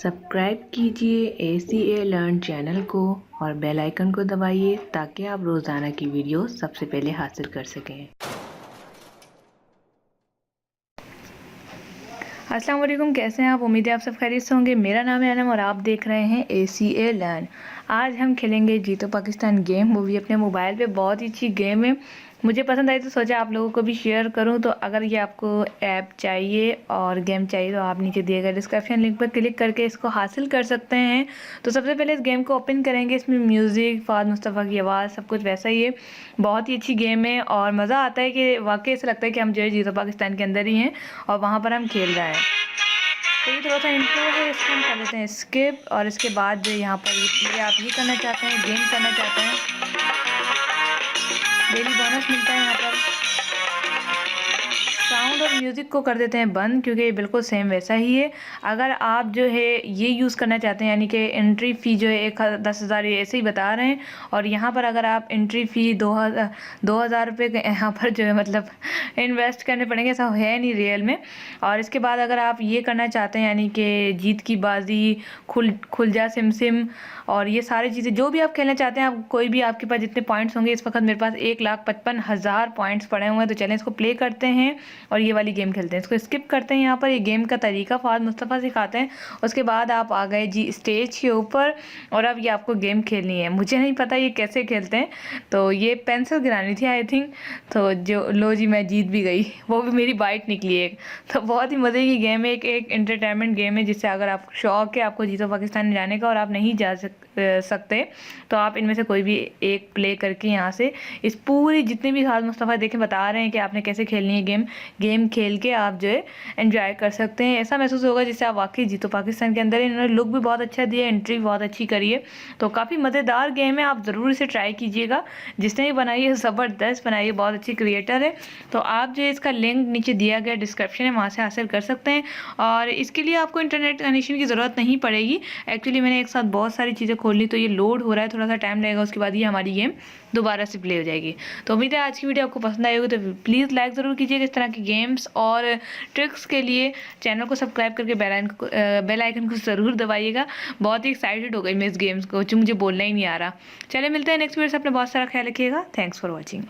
Subscribe कीजिए ACA learn channel को और बेल आइकन को दबाइए ताकि आप रोज़ाना की वीडियो सबसे पहले हासिल कर सकें। अस्सलाम वालेकुम, कैसे हैं आप? उम्मीद है आप सब खैरियत से होंगे। मेरा नाम है अनम और आप देख रहे हैं ACA लर्न। आज हम खेलेंगे जीतो पाकिस्तान गेम। वो भी अपने मोबाइल पे। बहुत ही अच्छी गेम है, मुझे पसंद आई तो सोचा आप लोगों को भी शेयर करूं। तो अगर ये आपको ऐप चाहिए और गेम चाहिए तो आप नीचे दिए गए डिस्क्रिप्शन लिंक पर क्लिक करके इसको हासिल कर सकते हैं। तो सबसे पहले इस गेम को ओपन करेंगे। इसमें म्यूज़िक, फ़ाद मुस्तफ़ा की आवाज़, सब कुछ वैसा ही है। बहुत ही अच्छी गेम है और मज़ा आता है कि वाकई ऐसा लगता है कि हम जो है जीतो पाकिस्तान के अंदर ही हैं और वहाँ पर हम खेल रहे हैं। तो ये थोड़ा सा इंट्रो है, इसको हम कर लेते हैं स्किप। और इसके बाद जो यहाँ पर ये आप ये करना चाहते हैं, गेम करना चाहते हैं, डेली बोनस मिलता है यहाँ पर। साउंड और म्यूज़िक को कर देते हैं बंद क्योंकि ये बिल्कुल सेम वैसा ही है। अगर आप जो है ये यूज़ करना चाहते हैं, यानी कि एंट्री फ़ी जो है 10,000 ये ऐसे ही बता रहे हैं। और यहाँ पर अगर आप एंट्री फ़ी 2,000 रुपये यहाँ पर जो है मतलब इन्वेस्ट करने पड़ेंगे, ऐसा है नहीं रियल में। और इसके बाद अगर आप ये करना चाहते हैं, यानी कि जीत की बाजी, खुल जा सिम सिम और ये सारी चीज़ें जो भी आप खेलना चाहते हैं, आप कोई भी आपके पास जितने पॉइंट्स होंगे, इस वक्त मेरे पास 1,55,000 पॉइंट्स पड़े हुए हैं। तो चलें इसको प्ले करते हैं और ये वाली गेम खेलते हैं। इसको स्किप करते हैं। यहाँ पर ये गेम का तरीका फ़ाद मुस्तफ़ा सिखाते हैं। उसके बाद आप आ गए जी स्टेज के ऊपर और अब ये आपको गेम खेलनी है। मुझे नहीं पता ये कैसे खेलते हैं, तो ये पेंसिल गिरानी थी आई थिंक। तो जो लो जी मैं जीत भी गई, वो भी मेरी बाइट निकली एक। तो बहुत ही मज़े की गेम है, एक एंटरटेनमेंट गेम है जिससे अगर आप शौक़ है आपको जीतो पाकिस्तान जाने का और आप नहीं जा सकते तो आप इनमें से कोई भी एक प्ले करके यहाँ से इस पूरी जितने भी फ़ाद मुस्तफ़ा देखें बता रहे हैं कि आपने कैसे खेलनी है गेम खेल के आप जो है एंजॉय कर सकते हैं। ऐसा महसूस होगा जिससे आप वाकई जीतो पाकिस्तान के अंदर। इन्होंने लुक भी बहुत अच्छा दिया, एंट्री भी बहुत अच्छी करी है। तो काफ़ी मज़ेदार गेम है, आप ज़रूर इसे ट्राई कीजिएगा। जिसने भी बनाई है ज़बरदस्त बनाई है, बहुत अच्छी क्रिएटर है। तो आप जो है इसका लिंक नीचे दिया गया डिस्क्रिप्शन है, वहाँ से हासिल कर सकते हैं। और इसके लिए आपको इंटरनेट कनेक्शन की ज़रूरत नहीं पड़ेगी। एक्चुअली मैंने एक साथ बहुत सारी चीज़ें खोल ली, तो ये लोड हो रहा है, थोड़ा सा टाइम लगेगा। उसके बाद ये हमारी गेम दोबारा से प्ले हो जाएगी। तो उम्मीद है आज की वीडियो आपको पसंद आई होगी। तो प्लीज़ लाइक ज़रूर कीजिएगा। इस तरह की गेम्स और ट्रिक्स के लिए चैनल को सब्सक्राइब करके बेल आइकन को ज़रूर दबाइएगा। बहुत ही एक्साइटेड हो गई मैं इस गेम्स को, जो मुझे बोलना ही नहीं आ रहा। चलिए मिलते हैं नेक्स्ट वीडियो से। अपना बहुत सारा ख्याल रखिएगा। Thanks for watching.